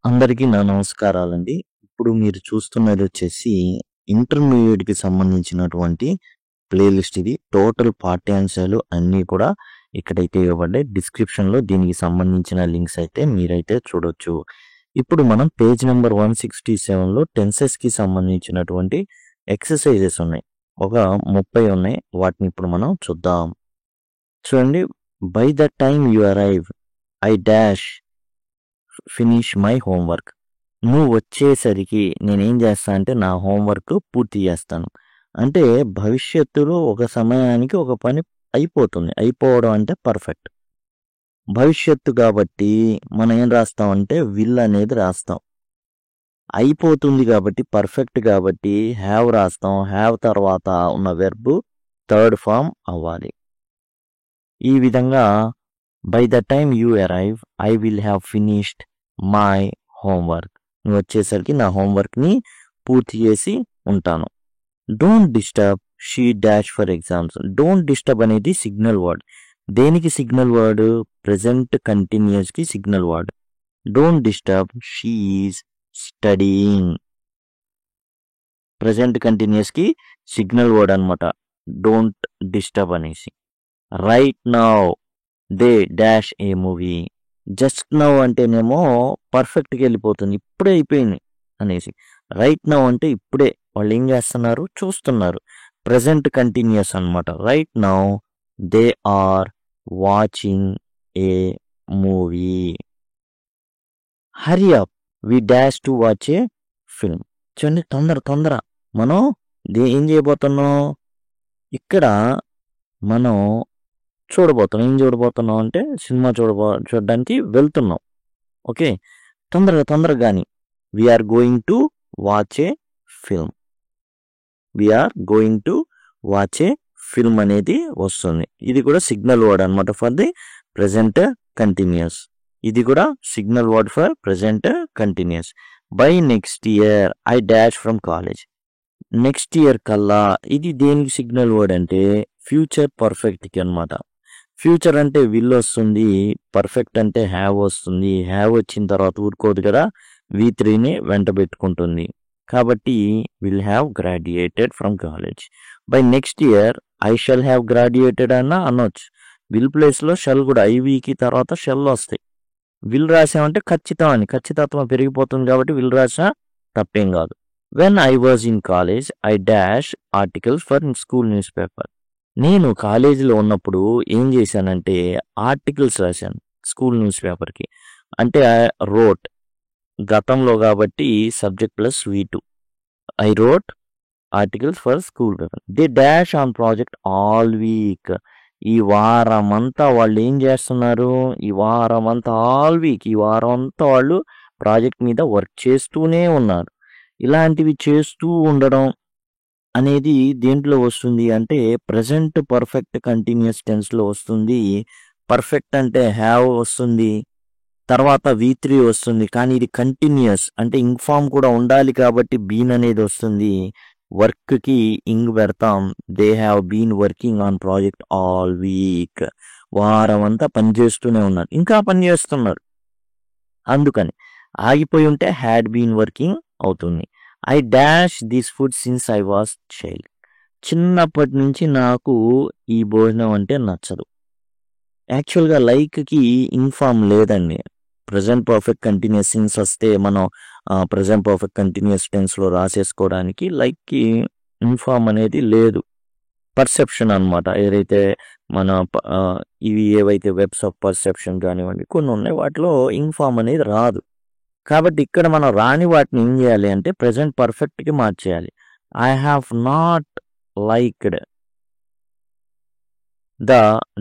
అందరికీ నా నమస్కారాలండి. ఇప్పుడు మీరు చూస్తున్నదొచ్చేసి ఇంటర్మీడియేట్‌కి సంబంధించినటువంటి ప్లేలిస్ట్ ఇది. టోటల్ పాఠ్యాంశాలు అన్నీ కూడా ఇక్కడైతే ఇవ్వబడ్డాయి. డిస్క్రిప్షన్‌లో దీనికి సంబంధించిన లింక్స్ అయితే మీరైతే చూడొచ్చు. ఇప్పుడు మనం పేజ్ నంబర్ 167లో టెన్సెస్‌కి సంబంధించినటువంటి ఎక్సర్‌సైజెస్ ఉన్నాయి. ఒక 30 ఉన్నాయి. వాటిని ఇప్పుడు మనం చూద్దాం. చూడండి. By the time you arrive I dash finish my homework. నువ్వు వచ్చేసరికి నేనేం చేస్తా అంటే నా హోంవర్క్ పూర్తి చేస్తాను. అంటే భవిష్యత్తులో ఒక సమయానికి ఒక పని అయిపోతుంది. అయిపోవడం అంటే పర్ఫెక్ట్. భవిష్యత్తు కాబట్టి మనం ఏం రాస్తామంటే విల్ అనేది రాస్తాం. అయిపోతుంది కాబట్టి పర్ఫెక్ట్ కాబట్టి హ్యావ్ రాస్తాం. హ్యావ్ తర్వాత ఉన్న వెర్బ్ థర్డ్ ఫామ్ అవ్వాలి. ఈ విధంగా by the time you arrive I will have finished my homework. నువ్వు వచ్చేసరికి నా హోంవర్క్ని పూర్తి చేసి ఉంటాను. Don't disturb she dash for exams. Don't disturb అనేది సిగ్నల్ వర్డ్. దేనికి సిగ్నల్ వర్డ్? ప్రెజెంట్ కంటిన్యూస్కి signal word. Don't disturb she is studying. Present కంటిన్యూస్కి సిగ్నల్ వర్డ్ అనమాట డోంట్ డిస్టర్బ్ అనేసి. Right now they dash a movie. Just now అంటేనేమో పర్ఫెక్ట్గా వెళ్ళిపోతుంది, ఇప్పుడే అయిపోయింది అనేసి. రైట్ నౌ అంటే ఇప్పుడే వాళ్ళు ఏం చేస్తున్నారు? చూస్తున్నారు. ప్రెజెంట్ కంటిన్యూస్ అనమాట. Right now they are watching a movie. Hurry up we dash to watch a film. చూడండి, తొందర మనం ఏం చేయబోతున్నాం? ఇక్కడ మనం చూడబోతున్నాం. ఏం చూడబోతున్నాం అంటే సినిమా చూడడానికి వెళ్తున్నాం. ఓకే, తొందరగా కానీ we are going to watch a film. We are going to watch a film అనేది వస్తుంది. ఇది కూడా సిగ్నల్ వర్డ్ అనమాట ఫర్ ది ప్రెజెంట్ కంటిన్యూస్. ఇది కూడా signal word for present continuous. By next year I dash from college. Next year కల్లా ఇది దేనికి సిగ్నల్ వర్డ్ అంటే ఫ్యూచర్ పర్ఫెక్ట్కి అనమాట. ఫ్యూచర్ అంటే విల్ వస్తుంది, పర్ఫెక్ట్ అంటే హ్యావ్ వస్తుంది. హ్యావ్ వచ్చిన తర్వాత ఊరుకోదు కదా, V3ని వెంట పెట్టుకుంటుంది. కాబట్టి will have graduated from college. By next year I shall have graduated అన్న అనొచ్చు. విల్ ప్లేస్లో షల్ కూడా ఐవీకి తర్వాత షెల్ వస్తాయి. విల్ రాసామంటే ఖచ్చితత్వం పెరిగిపోతుంది కాబట్టి విల్ రాసా తప్పేం కాదు. When I was in college I dash articles for school news paper. నేను కాలేజీలో ఉన్నప్పుడు ఏం చేశానంటే ఆర్టికల్స్ రాశాను స్కూల్ న్యూస్ పేపర్కి. అంటే రోట్ గతంలో కాబట్టి subject plus V2. I wrote articles for school paper. They dash on project all week. ఈ వారం అంతా వాళ్ళు ఏం చేస్తున్నారు? ఈ వారం అంతా ఆల్ వీక్, ఈ వారం అంతా వాళ్ళు ప్రాజెక్ట్ మీద వర్క్ చేస్తూనే ఉన్నారు. ఇలాంటివి చేస్తూ ఉండడం అనేది దేంట్లో వస్తుంది అంటే ప్రెజెంట్ పర్ఫెక్ట్ కంటిన్యూస్ టెన్స్లో వస్తుంది. పర్ఫెక్ట్ అంటే హ్యావ్ వస్తుంది, తర్వాత V3 వస్తుంది. కానీ ఇది కంటిన్యూస్ అంటే ఇంగ్ ఫామ్ కూడా ఉండాలి కాబట్టి బీన్ అనేది వస్తుంది. వర్క్కి ఇంగ్ పెడతాం. They have been working on project all week. వారం అంతా పనిచేస్తూనే ఉన్నారు, ఇంకా పని చేస్తున్నారు. అందుకని ఆగిపోయి ఉంటే హ్యాడ్ బీన్ వర్కింగ్ అవుతుంది. I dash this food since I was child. చిన్నప్పటి నుంచి నాకు ఈ భోజనం అంటే నచ్చదు. యాక్చువల్గా లైక్కి ఇన్ఫామ్ లేదండి. ప్రజెంట్ పర్ఫెక్ట్ కంటిన్యూస్ సిన్స్ వస్తే మనం ప్రజెంట్ పర్ఫెక్ట్ కంటిన్యూస్ టెన్స్లో రాసేసుకోవడానికి లైక్కి ఇన్ఫామ్ అనేది లేదు. పర్సెప్షన్ అనమాట. ఏదైతే మన ఇవి ఏవైతే వెబ్స్ ఆఫ్ పర్సెప్షన్ కానివ్వండి కొన్ని ఉన్నాయి, వాటిలో ఇన్ఫామ్ అనేది రాదు. కాబట్టి ఇక్కడ మనం రాని వాటిని ఏం చేయాలి అంటే ప్రెజెంట్ పర్ఫెక్ట్కి మార్చేయాలి. I have not liked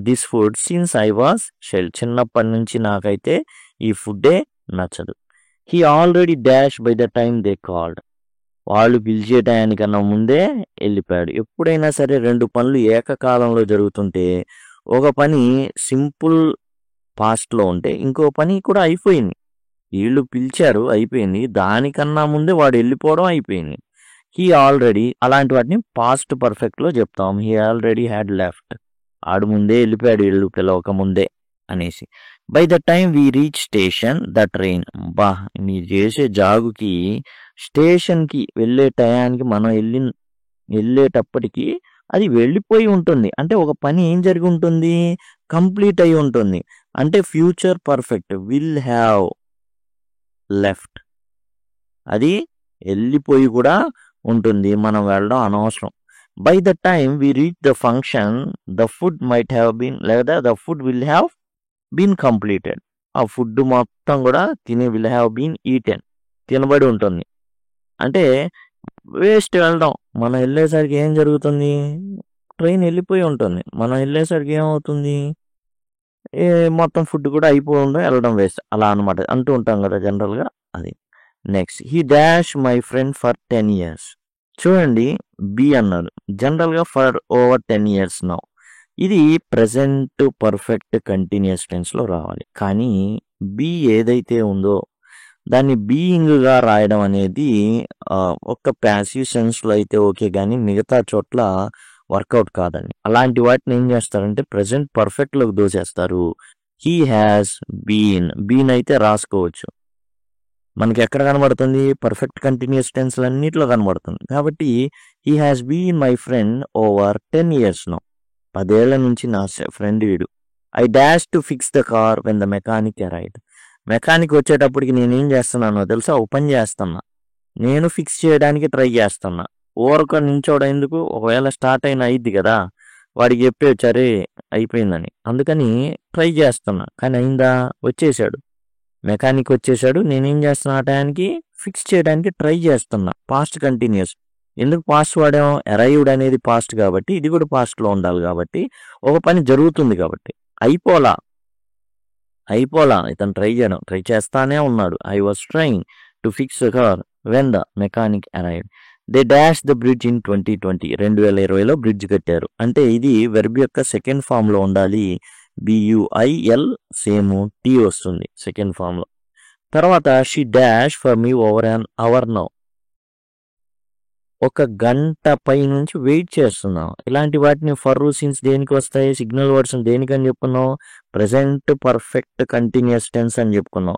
this food since I was child. చిన్నప్పటి నుంచి నాకైతే ఈ ఫుడ్డే నచ్చదు. He already dash by the time they called. వాళ్ళు పిలిచే టయానికన్నా ముందే వెళ్ళిపోయాడు. ఎప్పుడైనా సరే రెండు పనులు ఏకకాలంలో జరుగుతుంటే ఒక పని సింపుల్ పాస్ట్లో ఉంటే ఇంకో పని కూడా అయిపోయింది. వీళ్ళు పిలిచారు అయిపోయింది, దానికన్నా ముందే వాడు వెళ్ళిపోవడం అయిపోయింది. హీ ఆల్రెడీ అలాంటి వాటిని పాస్ట్ పర్ఫెక్ట్లో చెప్తాం. He already had left. ఆడు ముందే వెళ్ళిపోయాడు వీళ్ళు పిలవక ముందే అనేసి. By the time we reach station the train. బా నీ చేసే జాగుకి స్టేషన్కి వెళ్ళే టయానికి మనం వెళ్ళేటప్పటికి అది వెళ్ళిపోయి ఉంటుంది. అంటే ఒక పని ఏం జరిగి ఉంటుంది, కంప్లీట్ అయి ఉంటుంది. అంటే future perfect will have left, అది వెళ్ళిపోయి కూడా ఉంటుంది, మనం వెళ్ళడం అనవసరం. By the time we reach the function the food might have been, లేదా the food will have been completed. ఆ ఫుడ్ మొత్తం కూడా విల్ హ్యావ్ బీన్ ఈటెన్, తినబడి ఉంటుంది. అంటే వేస్ట్ వెళ్ళడం. మనం వెళ్ళేసరికి ఏం జరుగుతుంది, ట్రైన్ వెళ్ళిపోయి ఉంటుంది. మనం వెళ్ళేసరికి ఏమవుతుంది, మొత్తం ఫుడ్ కూడా అయిపోయి వెళ్ళడం వేస్ట్, అలా అనమాట అంటూ ఉంటాం కదా జనరల్గా. అది next, he dash my friend for 10 years. చూడండి, బి అన్నారు. జనరల్గా ఫర్ ఓవర్ 10 years నౌ, ఇది ప్రెసెంట్ పర్ఫెక్ట్ కంటిన్యూస్ టెన్స్లో రావాలి. కానీ బి ఏదైతే ఉందో దాన్ని బీయింగ్గా రాయడం అనేది ఒక్క ప్యాసివ్ సెన్స్లో అయితే ఓకే, కానీ మిగతా చోట్ల వర్కౌట్ కాదండి. అలాంటి వాటిని ఏం చేస్తారంటే ప్రెసెంట్ పర్ఫెక్ట్లోకి దోసేస్తారు. హీ హ్యాస్ బీన్ అయితే రాసుకోవచ్చు. మనకి ఎక్కడ కనబడుతుంది, పర్ఫెక్ట్ కంటిన్యూస్ టెన్స్లు అన్నిట్లో కనబడుతుంది. కాబట్టి he has been my friend over 10 years now. 10 ఏళ్ల నుంచి నా ఫ్రెండ్ వీడు. I dash to fix the car when the mechanic arrived. Mechanic వచ్చేటప్పటికి నేనేం చేస్తున్నానో తెలుసా, ఓపెన్ చేస్తున్నా, నేను ఫిక్స్ చేయడానికి ట్రై చేస్తున్నా. ఊరక నించోవడం ఎందుకు, ఒకవేళ స్టార్ట్ అయిన అయింది కదా, వాడికి చెప్పేవచ్చు అరే అయిపోయిందని, అందుకని ట్రై చేస్తున్నా. కానీ అయిందా, వచ్చేసాడు మెకానిక్ వచ్చేసాడు, నేనేం చేస్తున్నా, ఆ టయానికి ఫిక్స్ చేయడానికి ట్రై చేస్తున్నా. Past continuous. ఎందుకు పాస్ట్ వాడాం, అరైవ్డ్ అనేది పాస్ట్ కాబట్టి ఇది కూడా పాస్ట్లో ఉండాలి. కాబట్టి ఒక పని జరుగుతుంది కాబట్టి అయిపోలా ఇతను ట్రై చేస్తానే ఉన్నాడు. I was trying to fix the car when the mechanic arrived. They dash the bridge in 2020. 2020లో బ్రిడ్జ్ కట్టారు. అంటే ఇది వెర్బ్ యొక్క సెకండ్ ఫామ్లో ఉండాలి. BUIL సేమ్ టీ వస్తుంది సెకండ్ ఫామ్లో. తర్వాత she dash for me over an hour now. 1 గంట పై నుంచి వెయిట్ చేస్తున్నాం. ఇలాంటి వాటిని ఫర్ సిన్స్ దేనికి వస్తాయి, సిగ్నల్ వర్డ్స్ దేనికని చెప్పుకున్నాం, ప్రెసెంట్ పర్ఫెక్ట్ కంటిన్యూస్ టెన్స్ అని చెప్పుకున్నాం.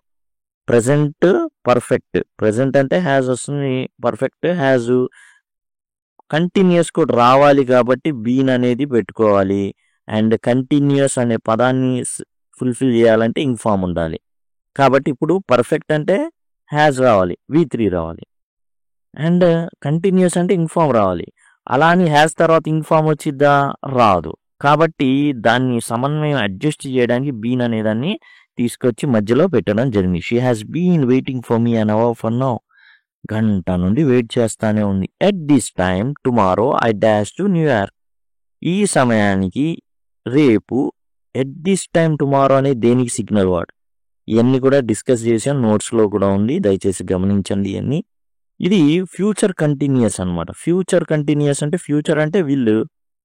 ప్రెసెంట్ పర్ఫెక్ట్, ప్రెసెంట్ అంటే హ్యాజ్ వస్తుంది, పర్ఫెక్ట్ హ్యాజ్, కంటిన్యూస్ కూడా రావాలి కాబట్టి బీన్ అనేది పెట్టుకోవాలి. అండ్ కంటిన్యూస్ అనే పదాన్ని ఫుల్ఫిల్ చేయాలంటే ఇంక్ ఫామ్ ఉండాలి. కాబట్టి ఇప్పుడు పర్ఫెక్ట్ అంటే హ్యాజ్ రావాలి, V3 రావాలి. అండ్ కంటిన్యూస్ అంటే ఇంక్ ఫామ్ రావాలి. అలా అని హ్యాజ్ తర్వాత ఇంక్ ఫామ్ వచ్చిద్దా, రాదు. కాబట్టి దాన్ని సమన్వయం అడ్జస్ట్ చేయడానికి బీన్ అనే దాన్ని తీసుకొచ్చి మధ్యలో పెట్టడం జరిగింది. She has been waiting for me an hour for now. గంట నుండి వెయిట్ చేస్తానే ఉంది. At this time tomorrow I dash to New York. ఈ సమయానికి రేపు, ఎట్ దిస్ టైమ్ టుమారో అనే దేనికి సిగ్నల్ వర్డ్. ఇవన్నీ కూడా డిస్కస్ చేసాను, నోట్స్లో కూడా ఉంది, దయచేసి గమనించండి ఇవన్నీ. ఇది ఫ్యూచర్ కంటిన్యూస్ అనమాట. ఫ్యూచర్ కంటిన్యూస్ అంటే ఫ్యూచర్ అంటే విల్,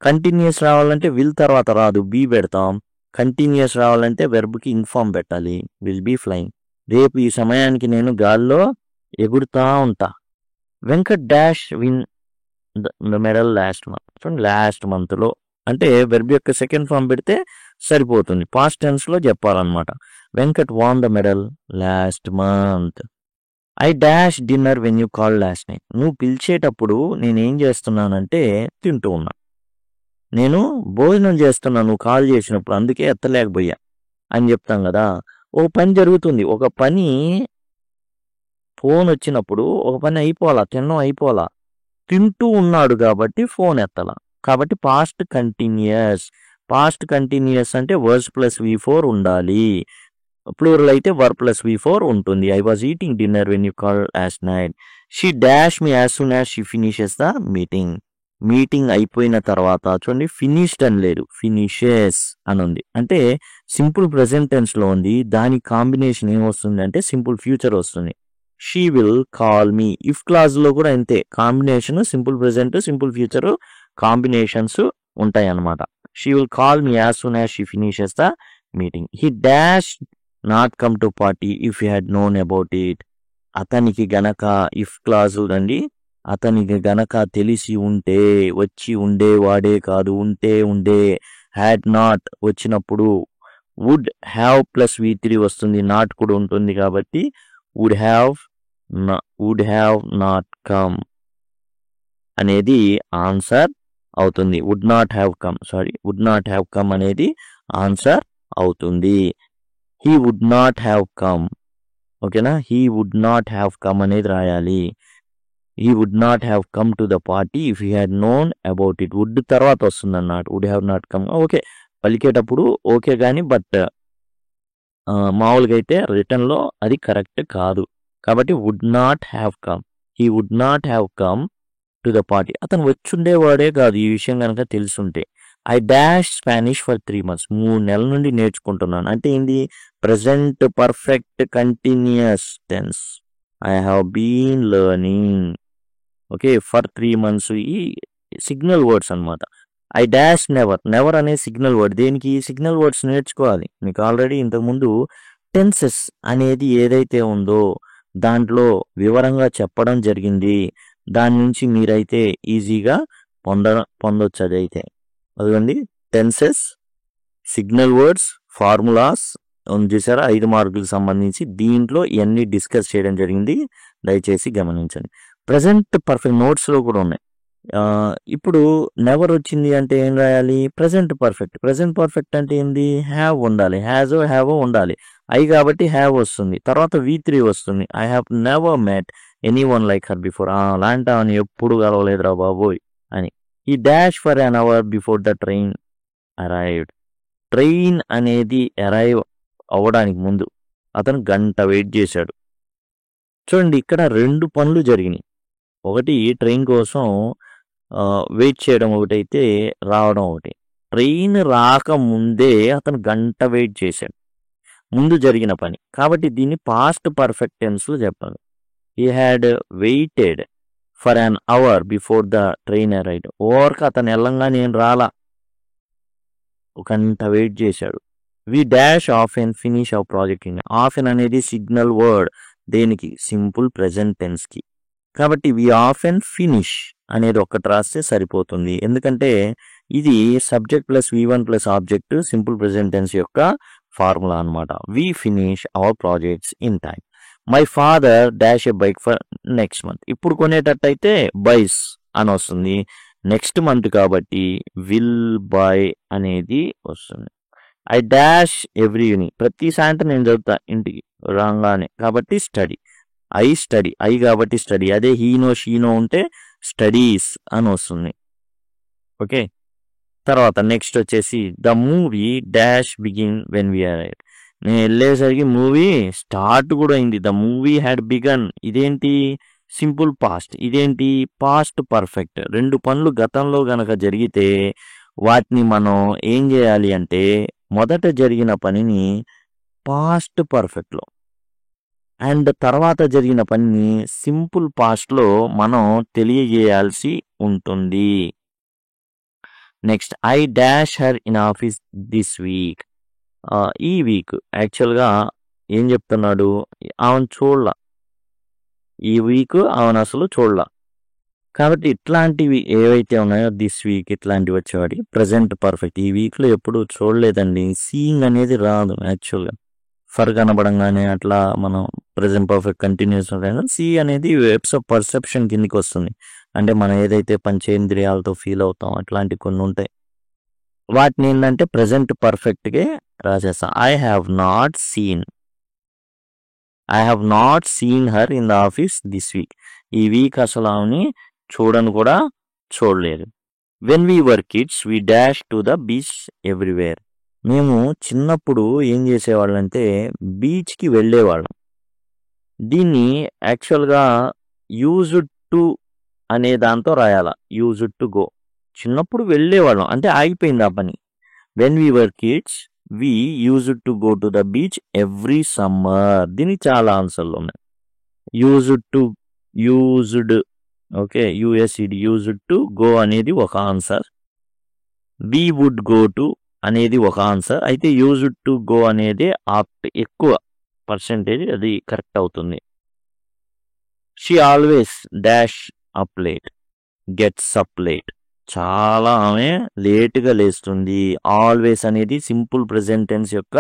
కంటిన్యూస్ రావాలంటే విల్ తర్వాత రాదు, బీ పెడతాం. కంటిన్యూస్ రావాలంటే వెర్బ్కి ఇన్ఫార్మ్ పెట్టాలి, విల్ బీ ఫ్లయింగ్. రేపు ఈ సమయానికి నేను గాల్లో ఎగురుతా ఉంటా. Venkat dash win the medal last month. చూడండి, లాస్ట్ మంత్లో అంటే వెర్బ్ యొక్క సెకండ్ ఫామ్ పెడితే సరిపోతుంది, పాస్ట్ టెన్స్లో చెప్పాలన్నమాట. Venkat won the medal last month. I dash dinner when you call last night. నువ్వు పిలిచేటప్పుడు నేనేం చేస్తున్నానంటే తింటూ ఉన్నా. నేను భోజనం చేస్తున్నా నువ్వు కాల్ చేసినప్పుడు, అందుకే ఎత్తలేకపోయా అని చెప్తాం కదా. ఒక పని జరుగుతుంది, ఒక పని ఫోన్ వచ్చినప్పుడు ఒక పని అయిపోవాలా, తినడం అయిపోవాలా, తింటూ ఉన్నాడు కాబట్టి ఫోన్ ఎత్తల. కాబట్టి పాస్ట్ కంటిన్యూస్ అంటే వర్స్ ప్లస్ V4 ఉండాలి. ప్లూరల్ అయితే వర్ ప్లస్ V4 ఉంటుంది. I was eating dinner when you call last night. She dash me as soon as she finishes the meeting. Meeting అయిపోయిన తర్వాత, చూడండి ఫినిష్డ్ అని లేదు, ఫినిషెస్ అని ఉంది. అంటే సింపుల్ ప్రెసెంట్ టెన్స్లో ఉంది, దాని కాంబినేషన్ ఏమొస్తుంది అంటే సింపుల్ ఫ్యూచర్ వస్తుంది. She will call me. If క్లాజ్లో కూడా అంతే, combination simple present simple future combinations ఉంటాయి అన్నమాట. She will call me as soon as she finishes the meeting. He dash not come to party if you had known about it. అతనికి గనక, if clause అండి, అతనికి గనక తెలిసి ఉంటే, వచ్చి ఉండేవాడే కాదు, ఉండే, హ్యాడ్ నాట్ వచ్చినప్పుడు, వుడ్ హ్యావ్ ప్లస్ V3 వస్తుంది, నాట్ కూడా ఉంటుంది కాబట్టి వుడ్ హ్యావ్ నాట్ కమ్ అనేది ఆన్సర్ అవుతుంది. వుడ్ నాట్ హ్యావ్ కమ్ అనేది ఆన్సర్ అవుతుంది. He would not have come, ఓకేనా, he would not have come అనేది రాయాలి. He would not have come to the party if he had known about it. Would తర్వాత వస్తుంది అన్నమాట, would have not come. Okay, పలికేటప్పుడు okay కానీ but మామూలుగా అయితే రిటర్న్లో అది కరెక్ట్ కాదు. కాబట్టి would not have come, he would not have come to the party. అతను వచ్చుండేవాడే కాదు ఈ విషయం కనుక తెలుసుంటే. I dash Spanish for 3 months, 3 నెలల నుండి నేర్చుకుంటున్నాను. అంటే ఏంది, present perfect continuous tense. I have been learning, okay, for 3 months. ఈ సిగ్నల్ వర్డ్స్ అనమాట. ఐ డాష్ నెవర్ అనే సిగ్నల్ వర్డ్. దేనికి సిగ్నల్ వర్డ్స్ నేర్చుకోవాలి. మీకు ఆల్రెడీ ఇంతకుముందు టెన్సెస్ అనేది ఏదైతే ఉందో దాంట్లో వివరంగా చెప్పడం జరిగింది. దాని నుంచి మీరైతే ఈజీగా పొందొచ్చు. అదైతే అదిగోండి, టెన్సెస్, సిగ్నల్ వర్డ్స్, ఫార్ములాస్ చూసారా, 5 మార్కులకు సంబంధించి దీంట్లో ఇవన్నీ డిస్కస్ చేయడం జరిగింది. దయచేసి గమనించండి. ప్రజెంట్ పర్ఫెక్ట్ నోట్స్లో కూడా ఉన్నాయి. ఇప్పుడు నెవర్ వచ్చింది అంటే ఏం రాయాలి, ప్రజెంట్ పర్ఫెక్ట్ అంటే ఏంది, హ్యావ్ ఉండాలి, హ్యావ్ ఉండాలి. ఐ కాబట్టి హ్యావ్ వస్తుంది, తర్వాత V3 వస్తుంది. I have never met anyone like her before. అలాంటి అని ఎప్పుడు కలవలేదురా బాబోయ్ అని. ఈ dash for an hour before the train arrived. Train అనేది అరైవ్ అవ్వడానికి ముందు అతను గంట వెయిట్ చేశాడు. చూడండి, ఇక్కడ 2 పనులు జరిగినాయి. ఒకటి ట్రైన్ కోసం వెయిట్ చేయడం ఒకటైతే రావడం ఒకటి. ట్రైన్ రాకముందే అతను గంట వెయిట్ చేశాడు, ముందు జరిగిన పని. కాబట్టి దీన్ని పాస్ట్ పర్ఫెక్ట్ టెన్స్లో చెప్పాలి. He had waited for an hour before the train arrived. ఓవర్కి అతను వెళ్ళంగా నేను రాలా, ఒక గంట వెయిట్ చేశాడు. వి డాష్ ఆఫ్ and finish our project. Often అనేది సిగ్నల్ వర్డ్ దేనికి, సింపుల్ ప్రెజెంట్ టెన్స్కి. కాబట్టి వి ఆఫ్ అండ్ ఫినిష్ అనేది ఒక్కటి రాస్తే సరిపోతుంది. ఎందుకంటే ఇది subject plus V1 plus object simple present tense యొక్క ఫార్ములా అనమాట. We finish our projects in time. My father dash a bike for next month. ఇప్పుడు కొనేటట్టయితే బైస్ అని వస్తుంది, నెక్స్ట్ మంత్ కాబట్టి విల్ బై అనేది వస్తుంది. I dash every evening. ప్రతి సాయంత్రం నేను చదువుతా ఇంటికి రాగానే, కాబట్టి స్టడీ. ఐ కాబట్టి స్టడీ. అదే హీనో షీనో ఉంటే స్టడీస్ అని వస్తుంది. ఓకే, తర్వాత నెక్స్ట్ వచ్చేసి the movie dash begin when we arrived. నేను వెళ్ళేసరికి మూవీ స్టార్ట్ కూడా అయింది. The movie had begun. ఇదేంటి, సింపుల్ పాస్ట్. ఇదేంటి, పాస్ట్ పర్ఫెక్ట్. 2 పనులు గతంలో గనక జరిగితే వాటిని మనం ఏం చేయాలి అంటే మొదట జరిగిన పనిని పాస్ట్ పర్ఫెక్ట్లో అండ్ తర్వాత జరిగిన పనిని సింపుల్ పాస్ట్లో మనం తెలియజేయాల్సి ఉంటుంది. Next I dash her in office this week. ఈ వీక్ యాక్చువల్గా ఏం చెప్తున్నాడు, ఆమెను చూడలా, ఈ వీక్ ఆమెను అసలు చూడలా. కాబట్టి ఇట్లాంటివి ఏవైతే ఉన్నాయో దిస్ వీక్ ఇట్లాంటివి వచ్చేవాడి ప్రజెంట్ పర్ఫెక్ట్. ఈ వీక్లో ఎప్పుడు చూడలేదండి, సీయింగ్ అనేది రాదు యాక్చువల్గా. ఫర్ కనబడంగానే అట్లా మనం ప్రెజెంట్ పర్ఫెక్ట్ కంటిన్యూస్ ఉంటాయి. సి అనేది వెబ్స్ ఆఫ్ పర్సెప్షన్ కిందకి వస్తుంది. అంటే మనం ఏదైతే పంచేంద్రియాలతో ఫీల్ అవుతాం అట్లాంటి కొన్ని ఉంటాయి, వాటిని ఏంటంటే ప్రెజెంట్ పర్ఫెక్ట్గా రాసేస్తాం. I have not seen her in the office this week. ఈ వీక్ అసలు ఆమెని చూడలేదు. When we were kids we dash to the beach everywhere. మేము చిన్నప్పుడు ఏం చేసేవాళ్ళం అంటే బీచ్కి వెళ్ళేవాళ్ళం. దీన్ని యాక్చువల్గా యూజ్డ్ టు అనే దాంతో రాయాల. Used to go. చిన్నప్పుడు వెళ్ళేవాళ్ళం అంటే ఆగిపోయింది ఆ పని. When we were kids we used to go to the beach every summer. దీనికి చాలా ఆన్సర్లు ఉన్నాయి. Used okay, U S E D used to go అనేది ఒక answer. We would go to అనేది ఒక ఆన్సర్. అయితే యూజ్డ్ టు గో అనేది ఎక్కువ పర్సెంటేజ్ అది కరెక్ట్ అవుతుంది. She always dash up late, gets up late. చాలా ఆమె లేటుగా లేస్తుంది. ఆల్వేస్ అనేది సింపుల్ ప్రెజెంట్ టెన్స్ యొక్క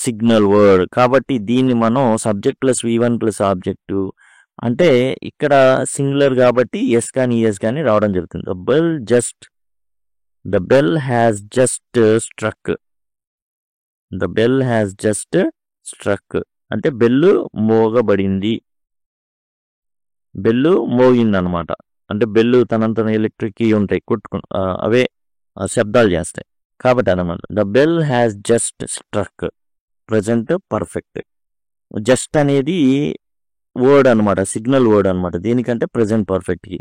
సిగ్నల్ వర్డ్. కాబట్టి దీన్ని మనం subject plus V1 plus object అంటే ఇక్కడ సింగులర్ కాబట్టి ఎస్ కానీ ఎస్ కానీ రావడం జరుగుతుంది. The bell has just struck. The bell has just struck అంటే బెల్లు మోగబడింది. బెల్లు మోగింది అనమాట. అంటే బెల్లు తనంత ఎలక్ట్రిక్ ఉంటాయి అవే శబ్దాలు చేస్తాయి కాబట్టి అనమాట. The bell has just struck present perfect. Just అనేది వర్డ్ అనమాట, సిగ్నల్ వర్డ్ అనమాట దీనికంటే ప్రజెంట్ పర్ఫెక్ట్కి,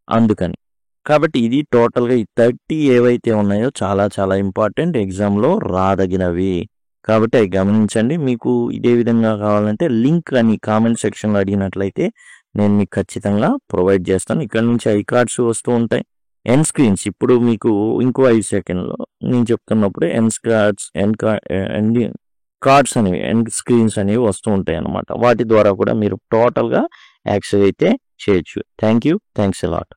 అందుకని. కాబట్టి ఇది టోటల్గా ఈ 30 ఏవైతే ఉన్నాయో చాలా చాలా ఇంపార్టెంట్, ఎగ్జామ్లో రాదగినవి. కాబట్టి అవి గమనించండి. మీకు ఇదే విధంగా కావాలంటే లింక్ అని కామెంట్ సెక్షన్లో అడిగినట్లయితే నేను మీకు ఖచ్చితంగా ప్రొవైడ్ చేస్తాను. ఇక్కడ నుంచి ఐ కార్డ్స్ వస్తూ ఉంటాయి. ఎన్ స్క్రీన్స్ ఇప్పుడు మీకు ఇంకో 5 సెకండ్లో నేను చెప్తున్నప్పుడు కార్డ్స్ అనేవి ఎండ్ స్క్రీన్స్ అనేవి వస్తూ ఉంటాయి అన్నమాట. వాటి ద్వారా కూడా మీరు టోటల్గా యాక్సెస్ అయితే చేయొచ్చు. Thanks a lot.